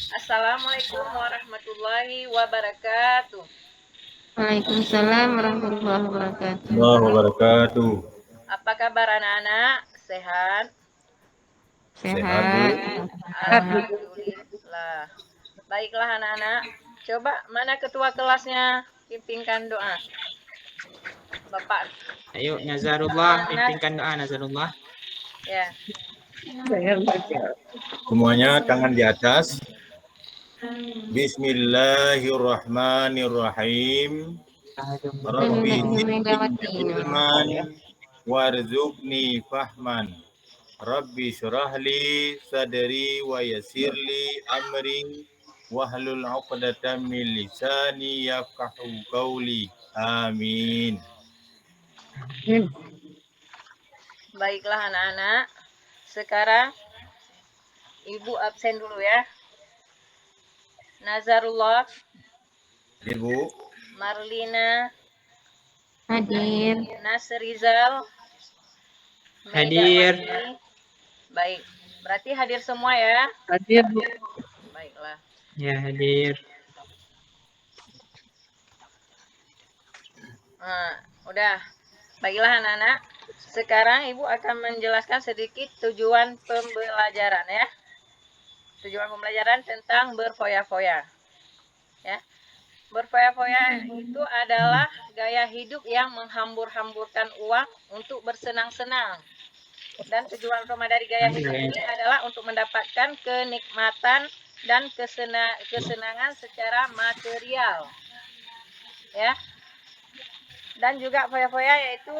Assalamualaikum warahmatullahi wabarakatuh. Waalaikumsalam warahmatullahi wabarakatuh. Allah wabarakatuh. Apa kabar anak-anak? Sehat? Sehat, Bu. Sehat. Alhamdulillah. Baiklah anak-anak. Coba mana ketua kelasnya? Pimpinkan doa. Bapak. Ayo Nazarullah, Anak-anak. pimpinkan doa Nazarullah. Ya. Semuanya tangan di atas. Bismillahirrahmanirrahim. Rabbi zidni ilman warzuqni fahman. Rabbi syrahli sadri wa yassirli amri wahlul 'uqdatam min lisani yafqahu qawli. Amin. Baiklah anak-anak. Sekarang Ibu absen dulu ya. Nazarullah, Ibu, Marlina, Hadir. Nasrizal, Hadir. Baik, berarti hadir semua ya? Hadir, Bu. Baiklah. Ya, hadir. Nah, udah. Baiklah anak-anak. Sekarang Ibu akan menjelaskan sedikit tujuan pembelajaran ya. Tujuan pembelajaran tentang berfoya-foya. Ya. Berfoya-foya itu adalah gaya hidup yang menghambur-hamburkan uang untuk bersenang-senang. Dan tujuan utama dari gaya hidup ini adalah untuk mendapatkan kenikmatan dan kesenangan secara material. Ya. Dan juga foya-foya yaitu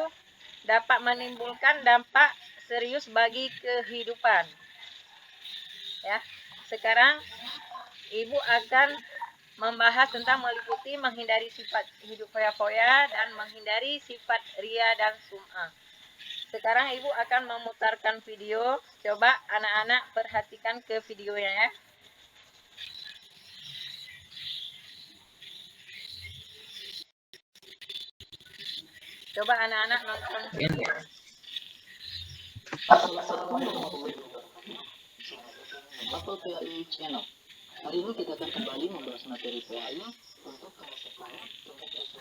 dapat menimbulkan dampak serius bagi kehidupan. Ya. Sekarang Ibu akan membahas tentang meliputi menghindari sifat hidup foya-foya dan menghindari sifat ria dan sum'ah. Sekarang Ibu akan memutarkan video. Coba anak-anak perhatikan ke videonya ya. Coba anak-anak nonton video. Apple PAI Channel. Hari ini kita akan kembali membahas materi PAI untuk kelas 4 tingkat S2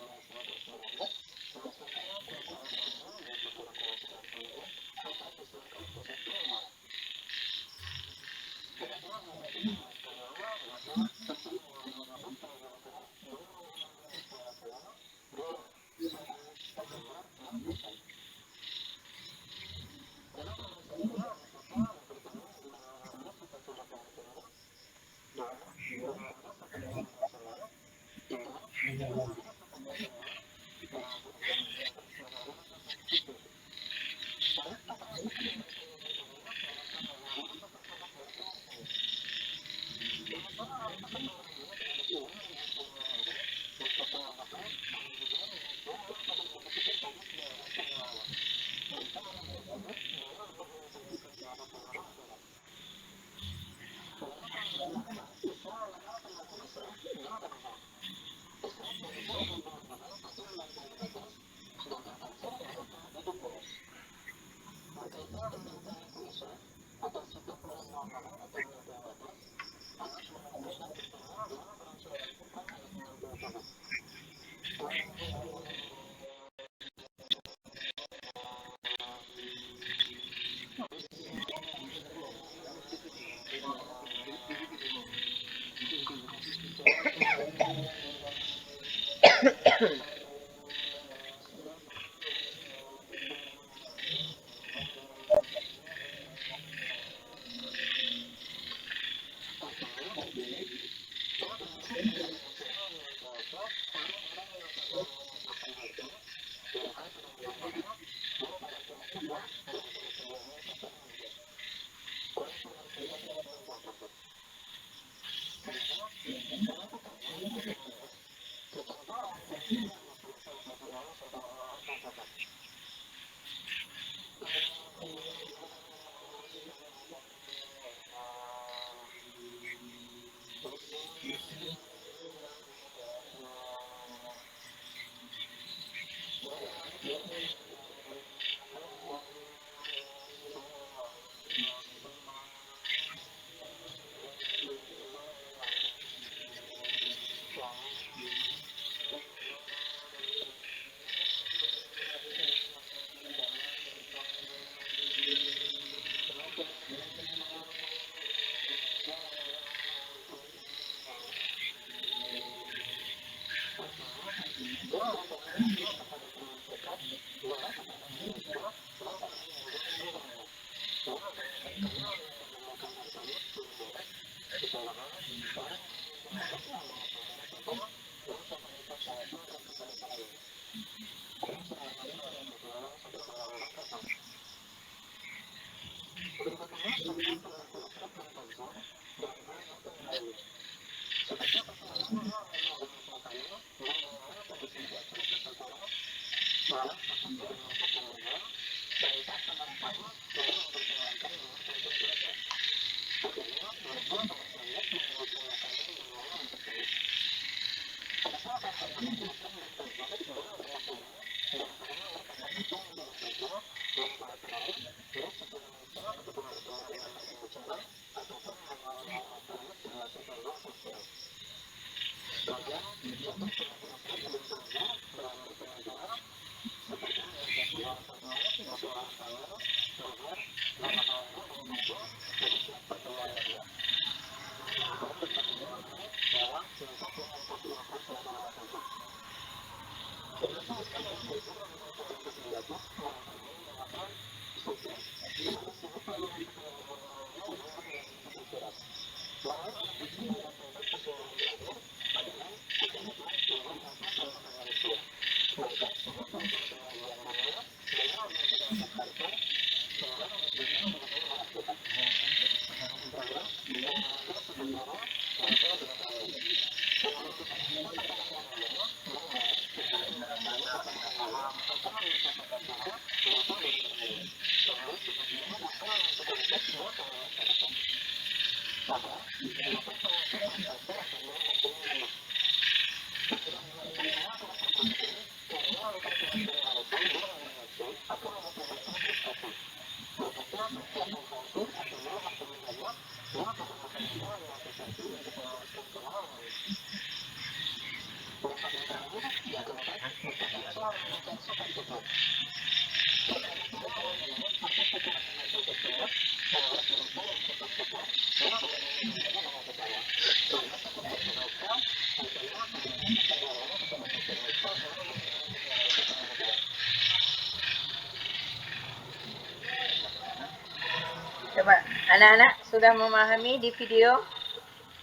Coba anak-anak sudah memahami di video?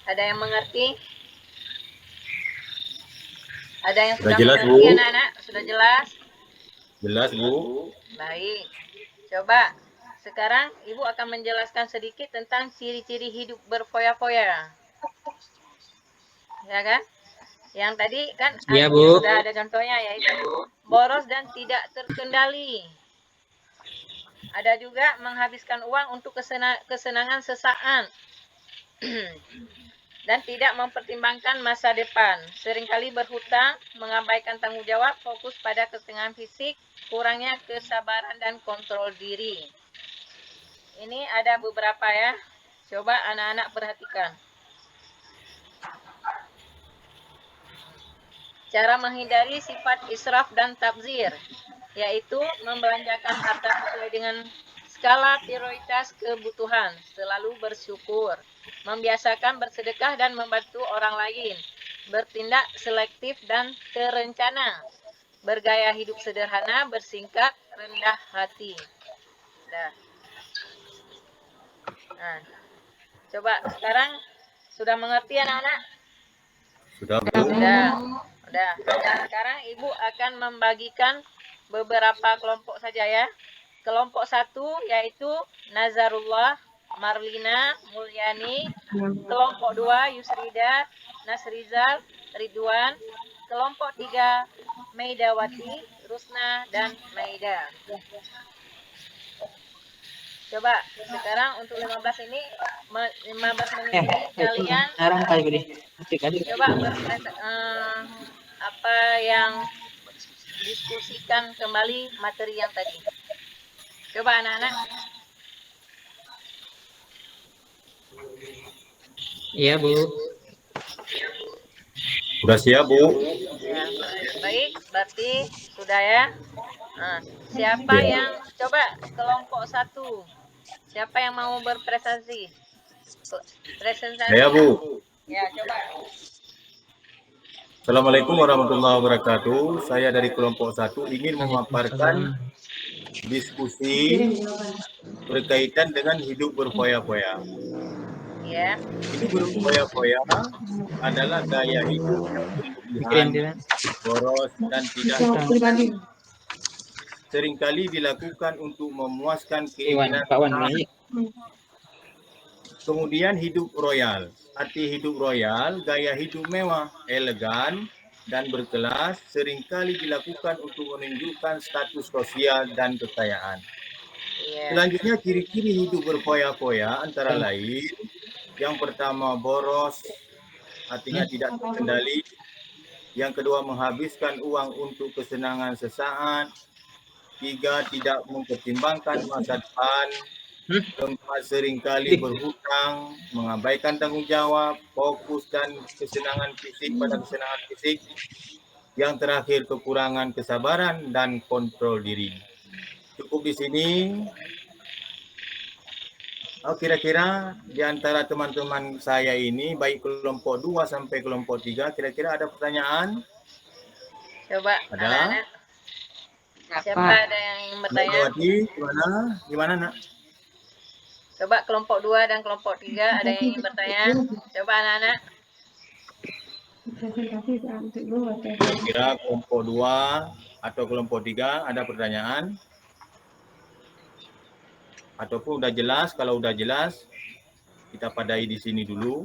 Ada yang mengerti? Ada yang Sudah sudah jelas, mengerti Bu? anak-anak? Sudah jelas? Jelas, Bu? Baik. Coba sekarang Ibu akan menjelaskan sedikit tentang ciri-ciri hidup berfoya-foya. Ya kan? Yang tadi kan Iya, Bu. sudah ada contohnya, yaitu boros dan tidak terkendali. Ada juga menghabiskan uang untuk kesenangan sesaat dan tidak mempertimbangkan masa depan. Seringkali berhutang, mengabaikan tanggung jawab, fokus pada kesenangan fisik, kurangnya kesabaran dan kontrol diri. Ini ada beberapa ya. Coba anak-anak perhatikan. Cara menghindari sifat israf dan tabzir, yaitu membelanjakan harta sesuai dengan skala prioritas kebutuhan, selalu bersyukur, membiasakan bersedekah dan membantu orang lain, bertindak selektif dan terencana, bergaya hidup sederhana, bersingkat rendah hati. Nah, coba sekarang sudah mengerti anak-anak? Sudah, Bu? Sudah. Nah, sekarang Ibu akan membagikan beberapa kelompok saja ya. Kelompok 1 yaitu Nazarullah, Marlina, Mulyani. Kelompok 2 Yusrida, Nasrizal, Ridwan. Kelompok 3 Maidawati, Rusna, dan Maida. Coba sekarang untuk 15 ini 15 menit ini kalian coba apa yang diskusikan kembali materi yang tadi. Coba anak-anak. Iya, Bu. Sudah siap, Bu? Ya, baik, berarti sudah ya. Nah, siapa Ya. yang coba kelompok 1? Siapa yang mau berpresentasi? Presentasi. Saya, Bu. Ya, coba. Assalamualaikum warahmatullahi wabarakatuh. Saya dari kelompok 1 ingin memaparkan diskusi berkaitan dengan hidup berfoya-foya. Ya. Hidup berfoya-foya adalah gaya hidup yang Pikirin berlebihan, dia. boros, dan tidak Pribadi. seringkali dilakukan untuk memuaskan Iwan, keinginan Pak Wan sesaat. ini. Kemudian hidup royal. Arti hidup royal, gaya hidup mewah, elegan, dan berkelas seringkali dilakukan untuk menunjukkan status sosial dan kekayaan. Iya. Selanjutnya ciri-ciri hidup berfoya-foya antara lain, yang pertama boros, artinya tidak terkendali. Yang kedua menghabiskan uang untuk kesenangan sesaat. 3, tidak mempertimbangkan masa depan. 4, seringkali berhutang, mengabaikan tanggung jawab, fokus dan kesenangan fisik pada kesenangan fisik. Yang terakhir kekurangan kesabaran dan kontrol diri. Cukup di sini. Kira-kira di antara teman-teman saya ini, baik kelompok 2 sampai kelompok 3, kira-kira ada pertanyaan? Coba Ada? anak-anak. Siapa Pak. ada yang ingin bertanya? Megawati, gimana? Gimana, Nak? Coba kelompok 2 dan kelompok 3 ada yang ingin bertanya? Coba anak-anak. Kira-kira kelompok 2 atau kelompok 3 ada pertanyaan? Ataupun udah jelas? Kalau udah jelas, kita padai di sini dulu.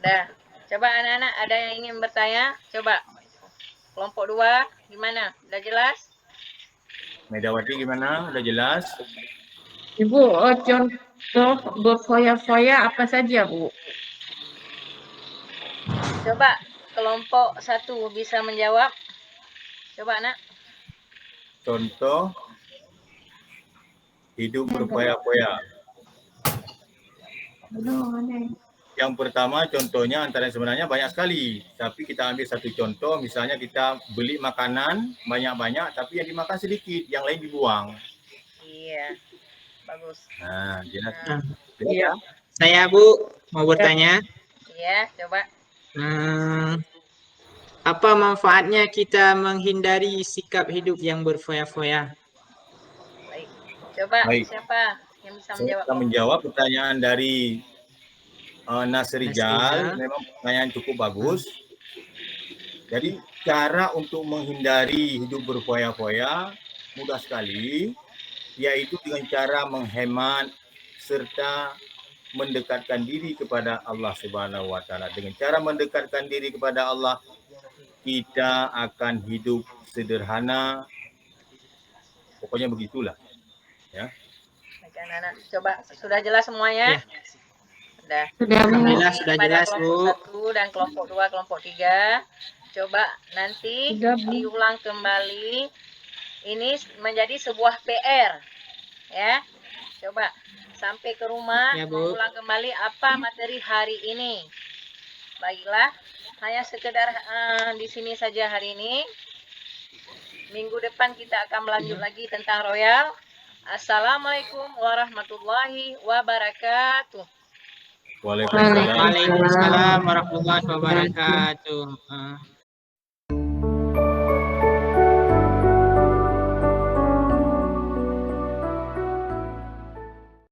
Dah. Coba anak-anak ada yang ingin bertanya? Coba. Kelompok 2 gimana? Udah jelas? Megawati gimana? Udah jelas? Ibu, contoh berfoya-foya apa saja, Bu? Coba kelompok 1 bisa menjawab. Coba anak. Contoh hidup berfoya-foya. Yang pertama contohnya antara sebenarnya banyak sekali, tapi kita ambil satu contoh, misalnya kita beli makanan banyak-banyak, tapi yang dimakan sedikit, yang lain dibuang. Iya, bagus. Nah, jelas. Iya. Saya Bu mau bertanya. Iya, coba. Apa manfaatnya kita menghindari sikap hidup yang berfoya-foya? Baik. Coba Baik. siapa yang bisa Saya menjawab? akan menjawab pertanyaan dari Nasrijal. Nasrijal, memang pertanyaan cukup bagus. Jadi cara untuk menghindari hidup berfoya-foya mudah sekali, yaitu dengan cara menghemat serta mendekatkan diri kepada Allah Subhanahu wa taala. Dengan cara mendekatkan diri kepada Allah, kita akan hidup sederhana. Pokoknya begitulah. Ya. Baik, anak-anak. Coba sudah jelas semuanya? Ya. Sudah. Sudah, Bu. Alhamdulillah sudah Pada jelas kelompok Bu. 1 dan kelompok 2, kelompok 3. Coba nanti Sudah, Bu. diulang kembali. Ini menjadi sebuah PR. Ya. Coba sampai ke rumah Ya, Bu. mengulang kembali apa materi hari ini. Baiklah, hanya sekedar di sini saja hari ini. Minggu depan kita akan melanjut lagi tentang royal. Assalamualaikum warahmatullahi wabarakatuh. Waalaikumsalam. Waalaikumsalam warahmatullahi wabarakatuh.